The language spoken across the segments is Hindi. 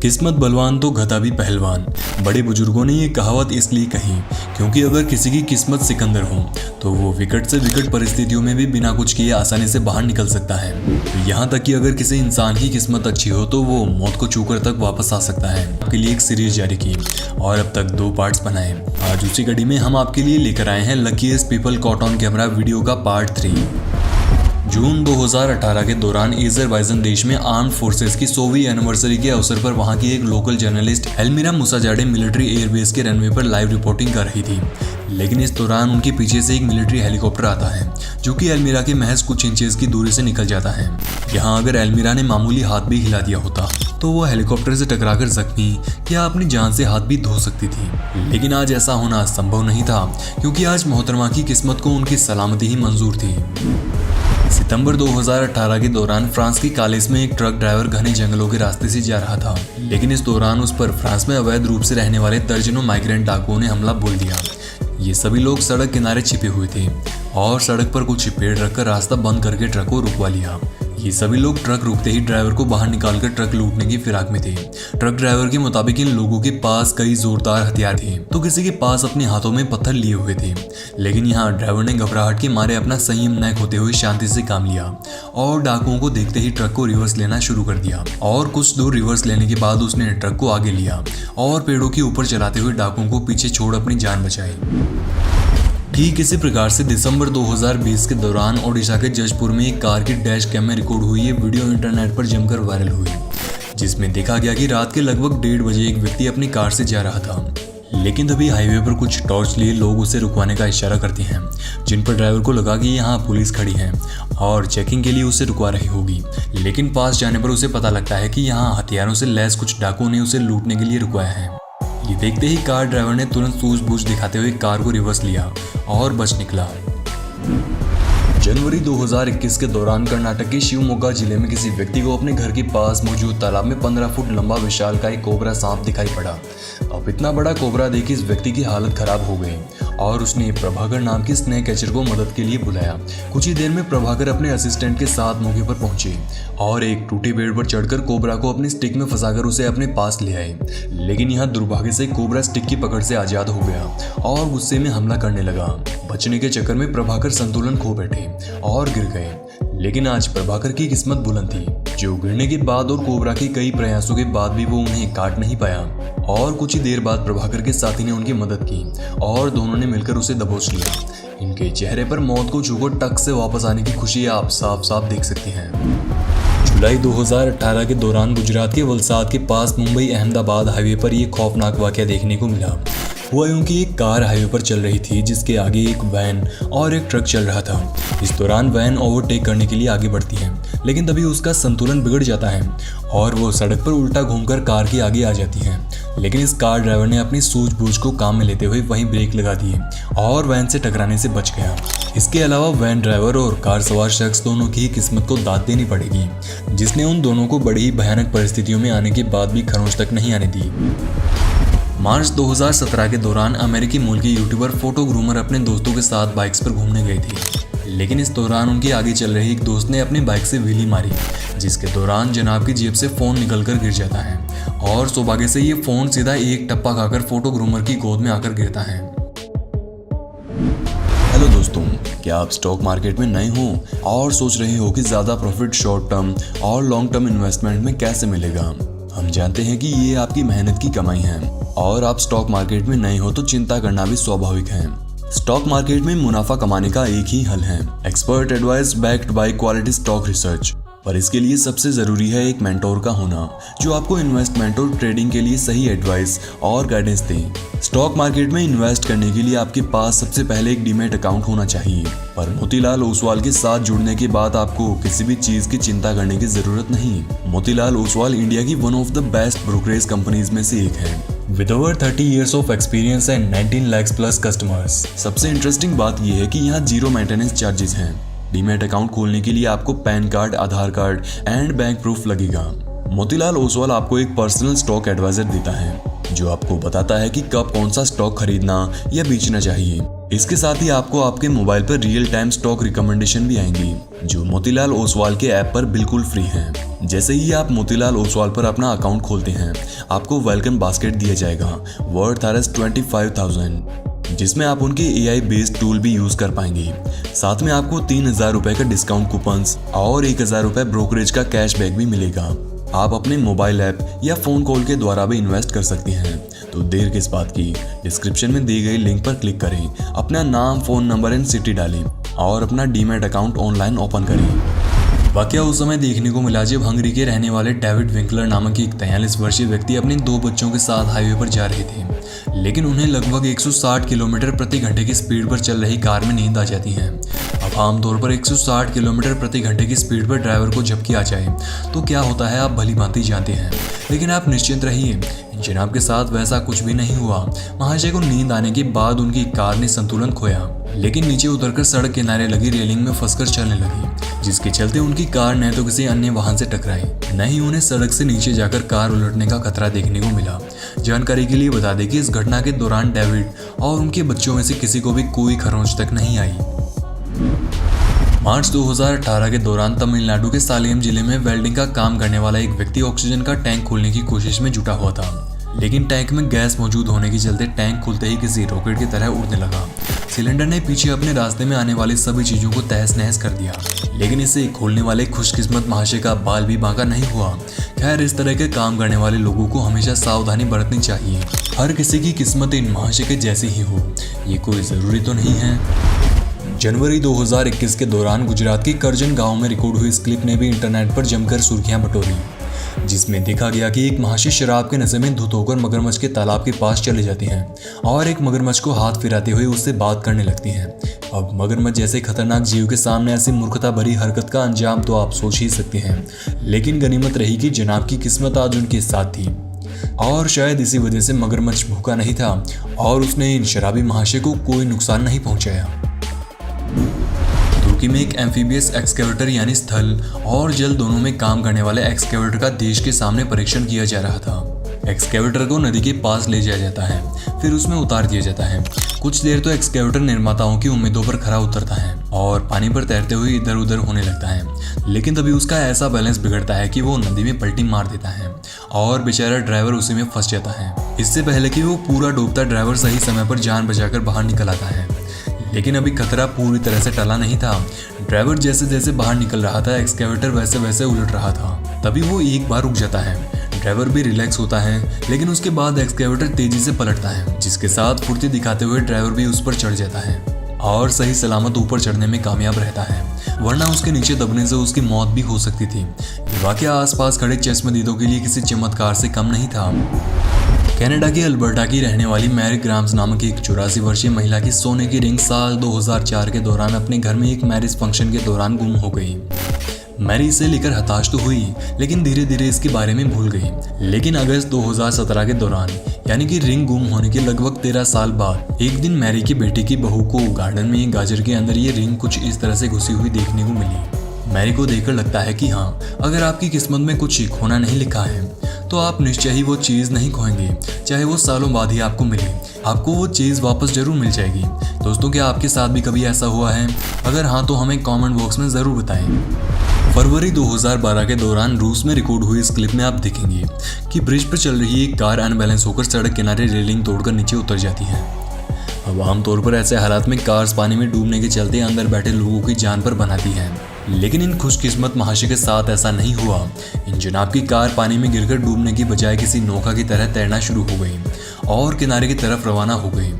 किस्मत बलवान तो गधा भी पहलवान। बड़े बुजुर्गों ने ये कहावत इसलिए कही क्योंकि अगर किसी की किस्मत सिकंदर हो तो वो विकट से विकट परिस्थितियों में भी बिना कुछ किए आसानी से बाहर निकल सकता है। यहाँ तक कि अगर किसी इंसान की किस्मत अच्छी हो तो वो मौत को छूकर तक वापस आ सकता है। आपके लिए एक सीरीज जारी की और अब तक 2 पार्ट्स बनाए। आज उसी कड़ी में हम आपके लिए लेकर आए हैं luckiest people caught on camera video का पार्ट 3। जून 2018 के दौरान अज़रबैजान देश में आर्म्ड फोर्सेस की 100वीं एनिवर्सरी के अवसर पर वहां की एक local journalist Elmira Musazade military airbase के रनवे पर लाइव रिपोर्टिंग कर रही थी। लेकिन इस दौरान उनके पीछे से एक मिलिट्री हेलीकॉप्टर आता है जो कि एल्मिरा के महज कुछ इंचेस की दूरी से निकल जाता है। यहाँ अगर एल्मिरा ने मामूली हाथ भी हिला दिया होता तो वो हेलीकॉप्टर से टकराकर जख्मी या अपनी जान से हाथ भी धो सकती थी। लेकिन आज ऐसा होना संभव नहीं था क्योंकि आज मोहतरमा की किस्मत को उनकी सलामती ही मंजूर थी। सितंबर 2018 के दौरान फ्रांस की कालेस में एक ट्रक ड्राइवर घने जंगलों के रास्ते से जा रहा था। लेकिन इस दौरान उस पर फ्रांस में अवैध रूप से रहने वाले दर्जनों माइग्रेंट डाकुओं ने हमला बोल दिया। ये सभी लोग सड़क किनारे छिपे हुए थे और सड़क पर कुछ पेड़ रखकर रास्ता बंद करके ट्रक को रुकवा लिया। ये सभी लोग ट्रक रुकते ही ड्राइवर को बाहर निकालकर ट्रक लूटने की फिराक में थे। ट्रक ड्राइवर के मुताबिक इन लोगों के पास कई जोरदार हथियार थे तो किसी के पास अपने हाथों में पत्थर लिए हुए थे। लेकिन यहाँ ड्राइवर ने घबराहट के मारे अपना संयम न खोते हुए शांति से काम लिया और डाकुओं को देखते ही ट्रक को रिवर्स लेना शुरू कर दिया। और कुछ दूर रिवर्स लेने के बाद उसने ट्रक को आगे लिया और पेड़ों के ऊपर चलाते हुए डाकुओं को पीछे छोड़ अपनी जान बचाई। ठीक इसी प्रकार से दिसंबर 2020 के दौरान ओडिशा के जजपुर में एक कार की डैश कैम में रिकॉर्ड हुई ये वीडियो इंटरनेट पर जमकर वायरल हुई, जिसमें देखा गया कि रात के लगभग 1:30 बजे एक व्यक्ति अपनी कार से जा रहा था। लेकिन तभी हाईवे पर कुछ टॉर्च लिए लोग उसे रुकवाने का इशारा करते हैं, जिन पर ड्राइवर को लगा कि यहाँ पुलिस खड़ी है और चेकिंग के लिए उसे रुकवा रही होगी। लेकिन पास जाने पर उसे पता लगता है कि यहाँ हथियारों से लैस कुछ डाकुओं ने उसे लूटने के लिए रुकवाया है। ये देखते ही कार ड्राइवर ने तुरंत सूझबूझ दिखाते हुए कार को रिवर्स लिया और बच निकला। जनवरी 2021 के दौरान कर्नाटक के शिवमोगा जिले में किसी व्यक्ति को अपने घर के पास मौजूद तालाब में 15 फुट लंबा विशालकाय कोबरा सांप दिखाई पड़ा। अब इतना बड़ा कोबरा देख इस व्यक्ति की हालत खराब हो गई और उसने प्रभाकर नाम की स्नेक कैचर को मदद के लिए बुलाया। कुछ ही देर में प्रभाकर अपने असिस्टेंट के साथ मौके पर पहुंचे और एक टूटे पेड़ पर चढ़कर कोबरा को अपनी स्टिक में फंसाकर उसे अपने पास ले आए। लेकिन यहाँ दुर्भाग्य से कोबरा स्टिक की पकड़ से आजाद हो गया और गुस्से में हमला करने लगा। बचने के चक्कर में प्रभाकर संतुलन खो बैठे और गिर गए। लेकिन आज प्रभाकर की किस्मत बुलंद थी, जो गिरने के बाद और कोबरा के कई प्रयासों के बाद भी वो उन्हें काट नहीं पाया। और कुछ ही देर बाद प्रभाकर के साथी ने उनकी मदद की और दोनों ने मिलकर उसे दबोच लिया। इनके चेहरे पर मौत को छूकर टक से वापस आने की खुशी आप साफ साफ देख सकते हैं। जुलाई 2018 के दौरान गुजरात के वलसाड के पास मुंबई अहमदाबाद हाईवे पर यह खौफनाक वाकया देखने को मिला। हुआ यूं कि एक कार हाईवे पर चल रही थी जिसके आगे एक वैन और एक ट्रक चल रहा था। इस दौरान वैन ओवरटेक करने के लिए आगे बढ़ती है, लेकिन तभी उसका संतुलन बिगड़ जाता है और वो सड़क पर उल्टा घूमकर कार के आगे आ जाती है। लेकिन इस कार ड्राइवर ने अपनी सूझबूझ को काम में लेते हुए वहीं ब्रेक लगा दिए और वैन से टकराने से बच गया। इसके अलावा वैन ड्राइवर और कार सवार शख्स दोनों की किस्मत को दाद देनी पड़ेगी, जिसने उन दोनों को बड़ी ही भयानक परिस्थितियों में आने के बाद भी खरोंच तक नहीं आने दी। मार्च 2017 के दौरान अमेरिकी मूल के यूट्यूबर फोटो ग्रूमर अपने दोस्तों के साथ बाइक्स पर घूमने गए थे। लेकिन इस दौरान उनके आगे चल रहे एक दोस्त ने अपनी बाइक से व्हीली मारी, जिसके दौरान जनाब की जेब से फोन निकलकर गिर जाता है और सौभाग्य से ये फोन सीधा एक टप्पा खाकर फोटो ग्रूमर की गोद में आकर गिरता है। हेलो दोस्तों, क्या आप स्टॉक मार्केट में नए हो और सोच रहे हो कि ज्यादा प्रॉफिट शॉर्ट टर्म और लॉन्ग टर्म इन्वेस्टमेंट में कैसे मिलेगा? हम जानते हैं कि ये आपकी मेहनत की कमाई है और आप स्टॉक मार्केट में नए हो तो चिंता करना भी स्वाभाविक है। स्टॉक मार्केट में मुनाफा कमाने का एक ही हल है, expert advice backed by quality stock research. पर इसके लिए सबसे जरूरी है एक मेंटोर का होना जो आपको इन्वेस्टमेंट और ट्रेडिंग के लिए सही एडवाइस और गाइडेंस दे। स्टॉक मार्केट में इन्वेस्ट करने के लिए आपके पास सबसे पहले एक डीमैट अकाउंट होना चाहिए। पर मोतीलाल ओसवाल के साथ जुड़ने के बाद आपको किसी भी चीज की चिंता करने की जरूरत नहीं। मोतीलाल ओसवाल इंडिया की one of the best brokerage companies में से एक है with over 30 years of experience and 19 lakhs plus customers। सबसे इंटरेस्टिंग बात यह है कि यहाँ जीरो मेंटेनेंस चार्जेस हैं। डीमैट अकाउंट खोलने के लिए आपको pan card, Aadhaar card and bank proof लगेगा। मोतीलाल ओसवाल आपको एक पर्सनल स्टॉक एडवाइजर देता है जो आपको बताता है कि कब कौन सा स्टॉक खरीदना या बेचना चाहिए। इसके साथ ही आपको आपके मोबाइल पर रियल टाइम स्टॉक रिकमेंडेशन भी आएंगी, जो मोतीलाल ओसवाल के ऐप पर बिल्कुल फ्री हैं। जैसे ही आप मोतीलाल ओसवाल पर अपना अकाउंट खोलते हैं, आपको वेलकम बास्केट दिया जाएगा वर्थ ₹25,000, जिसमें आप उनके AI बेस्ड टूल भी यूज कर पाएंगे। साथ में आपको 3,000 रुपए का डिस्काउंट कूपन्स और 1,000 रुपए ब्रोकरेज का कैशबैक भी मिलेगा। आप अपने मोबाइल ऐप या फोन कॉल के द्वारा भी इन्वेस्ट कर सकती हैं। तो देर किस बात की, डिस्क्रिप्शन में दी गई लिंक पर क्लिक करें, अपना नाम, फोन नंबर एंड सिटी डालें और अपना डीमैट अकाउंट ऑनलाइन ओपन करें। वाकया उस समय देखने को मिला जब हंगरी के रहने वाले डेविड विंकलर नामक एक 43 वर्षीय व्यक्ति अपने 2 बच्चों के साथ हाईवे पर जा रहे थे, लेकिन उन्हें लगभग 160 किलोमीटर प्रति घंटे की स्पीड पर चल रही कार में नींद आ जाती है। अब आमतौर पर 160 किलोमीटर प्रति घंटे की स्पीड पर ड्राइवर को झपकी आ जाए तो क्या होता है आप भली भांति जानते हैं, लेकिन आप निश्चिंत रहिए, जनाब के साथ वैसा कुछ भी नहीं हुआ। महाशय को नींद आने के बाद उनकी कार ने संतुलन खोया, लेकिन नीचे उतरकर सड़क किनारे लगी रेलिंग में फंसकर चलने लगी, जिसके चलते उनकी कार न तो किसी अन्य वाहन से टकराई, न ही उन्हें सड़क से नीचे जाकर कार उलटने का खतरा देखने को मिला। जानकारी के लिए बता दें कि इस घटना के दौरान डेविड और उनके बच्चों में से किसी को भी कोई खरोंच तक नहीं आई। मार्च 2018 के दौरान तमिलनाडु के सालेम जिले में वेल्डिंग का काम करने वाला एक व्यक्ति ऑक्सीजन का टैंक खोलने की कोशिश में जुटा हुआ था, लेकिन टैंक में गैस मौजूद होने के चलते टैंक खुलते ही किसी रॉकेट की तरह उड़ने लगा। सिलेंडर ने पीछे अपने रास्ते में आने वाली सभी चीजों को तहस नहस कर दिया, लेकिन इसे खोलने वाले खुशकिस्मत महाशय का बाल भी बांका नहीं हुआ। खैर, इस तरह के काम करने वाले लोगों को हमेशा सावधानी बरतनी चाहिए। हर किसी की किस्मत इन महाशय के जैसी ही हो, ये कोई जरूरी तो नहीं है। जनवरी 2021 के दौरान गुजरात के करजन गांव में रिकॉर्ड हुई इस क्लिप ने भी इंटरनेट पर जमकर सुर्खियां बटोरी, जिसमें देखा गया कि एक महाशय शराब के नशे में धुत होकर मगरमच्छ के तालाब के पास चले जाती हैं और एक मगरमच्छ को हाथ फिराते हुए उससे बात करने लगती हैं। अब मगरमच्छ जैसे खतरनाक जीव के सामने ऐसी मूर्खता भरी हरकत का अंजाम तो आप सोच ही सकते हैं, लेकिन गनीमत रही कि जनाब की किस्मत आज उनके साथ थी और शायद इसी वजह से मगरमच्छ भूखा नहीं था और उसने इन शराबी महाशय को कोई नुकसान नहीं पहुंचाया। तुर्की में एक एम्फीबियस एक्सकेवेटर यानी स्थल और जल दोनों में काम करने वाले एक्सकेवेटर का देश के सामने परीक्षण किया जा रहा था। एक्सकेवेटर को नदी के पास ले जाया जाता है, फिर उसमें उतार दिया जाता है। कुछ देर तो एक्सकेवेटर निर्माताओं की उम्मीदों पर खरा उतरता है और पानी पर तैरते हुए इधर उधर होने लगता है, लेकिन तभी उसका ऐसा बैलेंस बिगड़ता है कि वो नदी में पलटी मार देता है और बेचारा ड्राइवर उसी में फंस जाता है। इससे पहले कि वो पूरा डूबता ड्राइवर सही समय पर जान बचाकर बाहर निकल आता है, लेकिन अभी खतरा पूरी तरह से टला नहीं था। ड्राइवर जैसे जैसे बाहर निकल रहा था, एक्सकेवेटर वैसे वैसे उलट रहा था। तभी वो एक बार रुक जाता है, ड्राइवर भी रिलैक्स होता है, लेकिन उसके बाद एक्सकेवेटर तेजी से पलटता है, जिसके साथ फुर्ती दिखाते हुए ड्राइवर भी उस पर चढ़ जाता है और सही सलामत ऊपर चढ़ने में कामयाब रहता है, वरना उसके नीचे दबने से उसकी मौत भी हो सकती थी। ये वाकया आसपास खड़े चश्मदीदों के लिए किसी चमत्कार से कम नहीं था। कनाडा के अल्बर्टा की रहने वाली मैरी ग्राम्स नामक एक 84 वर्षीय महिला की सोने की रिंग साल 2004 के दौरान अपने घर में एक मैरिज फंक्शन के दौरान गुम हो गई। मैरी इसे लेकर हताश तो हुई, लेकिन धीरे धीरे इसके बारे में भूल गई। लेकिन अगस्त 2017 के दौरान, यानी कि रिंग गुम होने के लगभग 13 साल बाद, एक दिन मैरी की बेटी की बहू को गार्डन में एक गाजर के अंदर ये रिंग कुछ इस तरह से घुसी हुई देखने को मिली। मैरी को देखकर लगता है कि हाँ, अगर आपकी किस्मत में कुछ खोना नहीं लिखा है तो आप निश्चय ही वो चीज़ नहीं खोएंगे, चाहे वो सालों बाद ही आपको मिले। आपको वो चीज़ वापस जरूर मिल जाएगी। दोस्तों, क्या आपके साथ भी कभी ऐसा हुआ है? अगर हाँ तो हमें कमेंट बॉक्स में ज़रूर बताएं। फरवरी 2012 के दौरान रूस में रिकॉर्ड हुई इस क्लिप में आप देखेंगे कि ब्रिज पर चल रही एक कार अनबैलेंस होकर सड़क किनारे रेलिंग तोड़कर नीचे उतर जाती है। अब आमतौर पर ऐसे हालात में कार्स पानी में डूबने के चलते अंदर बैठे लोगों की जान पर बनाती है, लेकिन इन खुशकिस्मत महाशय के साथ ऐसा नहीं हुआ। इन जनाब की कार पानी में गिरकर डूबने की बजाय किसी नौका की तरह तैरना शुरू हो गई और किनारे की तरफ रवाना हो गई।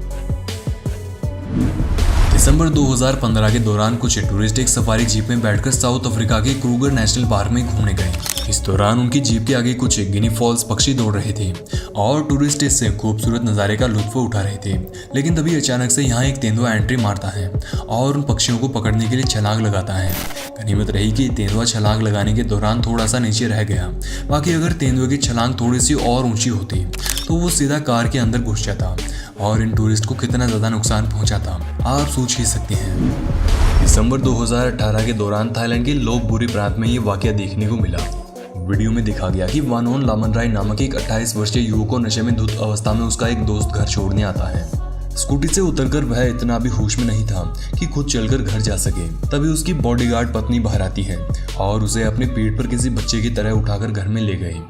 दिसंबर 2015 के दौरान कुछ टूरिस्ट एक सफारी जीप में बैठकर साउथ अफ्रीका के क्रूगर नेशनल पार्क में घूमने गए। इस दौरान उनकी जीप के आगे कुछ गिनी फॉल्स पक्षी दौड़ रहे थे और टूरिस्ट इससे खूबसूरत नज़ारे का लुत्फ उठा रहे थे। लेकिन तभी अचानक से यहाँ एक तेंदुआ एंट्री मारता है और उन पक्षियों को पकड़ने के लिए छलांग लगाता है। गनीमत रही कि तेंदुआ छलांग लगाने के दौरान थोड़ा सा नीचे रह गया, बाकी अगर तेंदुए की छलांग थोड़ी सी और ऊंची होती तो वो सीधा कार के अंदर घुस जाता और इन टूरिस्ट को कितना ज़्यादा नुकसान पहुंचाता आप सोच ही सकते हैं। दिसंबर 2018 के दौरान थाईलैंड के लोपबुरी प्रांत में ये वाकया देखने को मिला। वीडियो में दिखा गया कि वानोन लामन राय नामक एक 28 वर्षीय युवक को नशे में धुत अवस्था में उसका एक दोस्त घर छोड़ने आता है। स्कूटी से उतरकर वह इतना भी होश में नहीं था कि खुद चलकर घर जा सके। तभी उसकी बॉडीगार्ड पत्नी बाहर आती है और उसे अपने पीठ पर किसी बच्चे की तरह उठाकर घर में ले गई।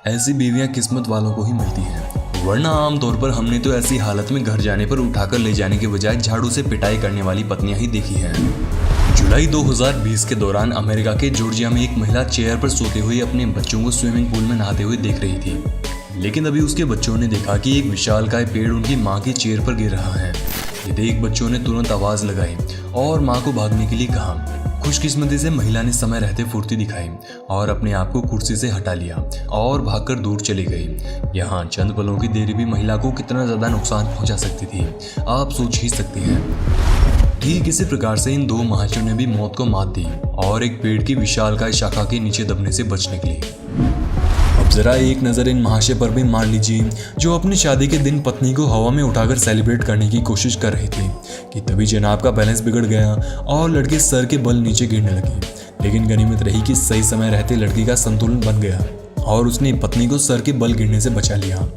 ऐसी बीवियां किस्मत वालों को ही मिलती हैं, वरना आमतौर पर हमने तो ऐसी हालत में घर जाने पर उठाकर ले जाने के बजाय झाड़ू से पिटाई करने वाली पत्नियां ही देखी हैं। जुलाई 2020 के दौरान अमेरिका के जॉर्जिया में एक महिला चेयर पर सोते हुए अपने बच्चों को स्विमिंग पूल में नहाते हुए देख रही थी। लेकिन अभी उसके बच्चों ने देखा कि एक विशालकाय पेड़ उनकी माँ की चेयर पर गिर रहा है। ये देख बच्चों ने तुरंत आवाज लगाई और माँ को भागने के लिए कहा। खुशकिस्मती से महिला ने समय रहते फुर्ती दिखाई और अपने आप को कुर्सी से हटा लिया और भागकर दूर चली गई। यहाँ चंद पलों की देरी भी महिला को कितना ज्यादा नुकसान पहुंचा सकती थी, आप सोच ही सकते हैं। ठीक इसी प्रकार से इन दो महाशयों ने भी मौत को मात दी और एक पेड़ की विशालकाय शाखा के नीचे दबने से बच निकली। अब जरा एक नज़र इन महाशय पर भी मार लीजिए, जो अपनी शादी के दिन पत्नी को हवा में उठाकर सेलिब्रेट करने की कोशिश कर रही थी कि तभी जनाब का बैलेंस बिगड़ गया और लड़के सर के बल नीचे गिरने लगी। लेकिन गनीमत रही कि सही समय रहते लड़की का संतुलन बन गया और उसने पत्नी को सर के बल गिरने से बचा लिया।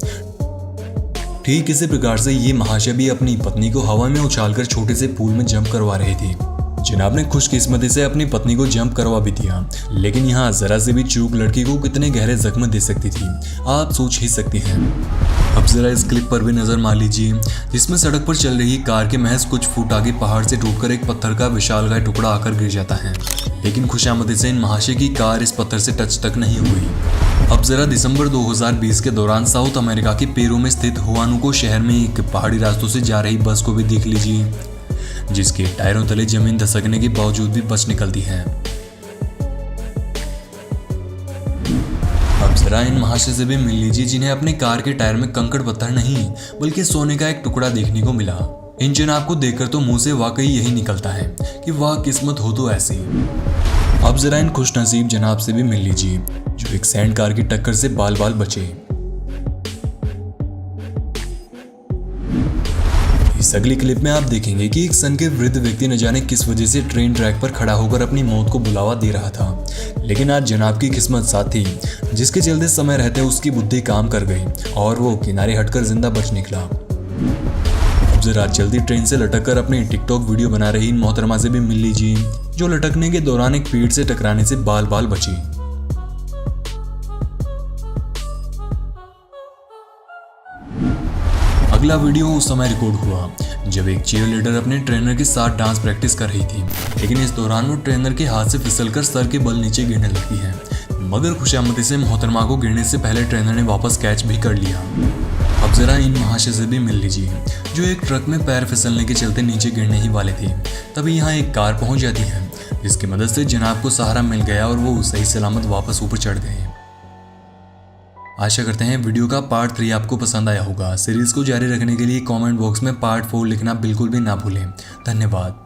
ठीक इसी प्रकार से ये महाशय भी अपनी पत्नी को हवा में उछालकर छोटे से पूल में जंप करवा रही थी। जनाब ने खुशकिस्मती से अपनी पत्नी को जंप करवा भी दिया, लेकिन यहाँ जरा से भी चूक लड़की को कितने गहरे जख्म दे सकती थी, आप सोच ही सकती हैं। अब जरा इस क्लिप पर भी नजर मार लीजिए, जिसमें सड़क पर चल रही कार के महज कुछ फुट आगे पहाड़ से टूटकर एक पत्थर का विशालकाय टुकड़ा आकर गिर जाता है। लेकिन खुशामदी से इन महाशय की कार इस पत्थर से टच तक नहीं हुई। अब जरा दिसंबर 2020 के दौरान साउथ अमेरिका के पेरू में स्थित हुआनुको शहर में एक पहाड़ी रास्तों से जा रही बस को भी देख लीजिए, जिसके टायरों तले जमीन धसकने के बावजूद भी बच निकलती है। अब जरा इन महाशय से भी मिल लीजिए, जिन्हें अपने कार के टायर में कंकड़ पत्थर नहीं बल्कि सोने का एक टुकड़ा देखने को मिला। इन जनाब को देखकर तो मुंह से वाकई यही निकलता है कि वाह किस्मत हो तो ऐसी। अब जरा इन खुशनसीब जनाब से भी मिल लीजिए, जो एक सैंड कार की टक्कर से बाल बाल बचे। इस अगली क्लिप में आप देखेंगे कि एक सन के वृद्ध व्यक्ति न जाने किस वजह से ट्रेन ट्रैक पर खड़ा होकर अपनी मौत को बुलावा दे रहा था। लेकिन आज जनाब की किस्मत साथ थी, जिसके चलते समय रहते उसकी बुद्धि काम कर गई और वो किनारे हटकर जिंदा बच निकला। अब जरा जल्दी ट्रेन से लटक कर अपनी टिकटॉक वीडियो बना रही इन मोहतरमा से भी मिल लीजिए, जो लटकने के दौरान एक पेड़ से टकराने से बाल बाल बची। अगला वीडियो उस समय रिकॉर्ड हुआ जब एक चीयर लीडर अपने ट्रेनर के साथ डांस प्रैक्टिस कर रही थी, लेकिन इस दौरान वो ट्रेनर के हाथ से फिसलकर सर के बल नीचे गिरने लगती है। मगर खुशामदी से मोहतरमा को गिरने से पहले ट्रेनर ने वापस कैच भी कर लिया। अब जरा इन महाशय से भी मिल लीजिए, जो एक ट्रक में पैर फिसलने के चलते नीचे गिरने ही वाले थे। तभी यहाँ एक कार पहुंच जाती है, जिसकी मदद से जनाब को सहारा मिल गया और वो सही सलामत वापस ऊपर चढ़ गए। आशा करते हैं वीडियो का पार्ट 3 आपको पसंद आया होगा। सीरीज को जारी रखने के लिए कमेंट बॉक्स में पार्ट 4 लिखना बिल्कुल भी ना भूलें। धन्यवाद।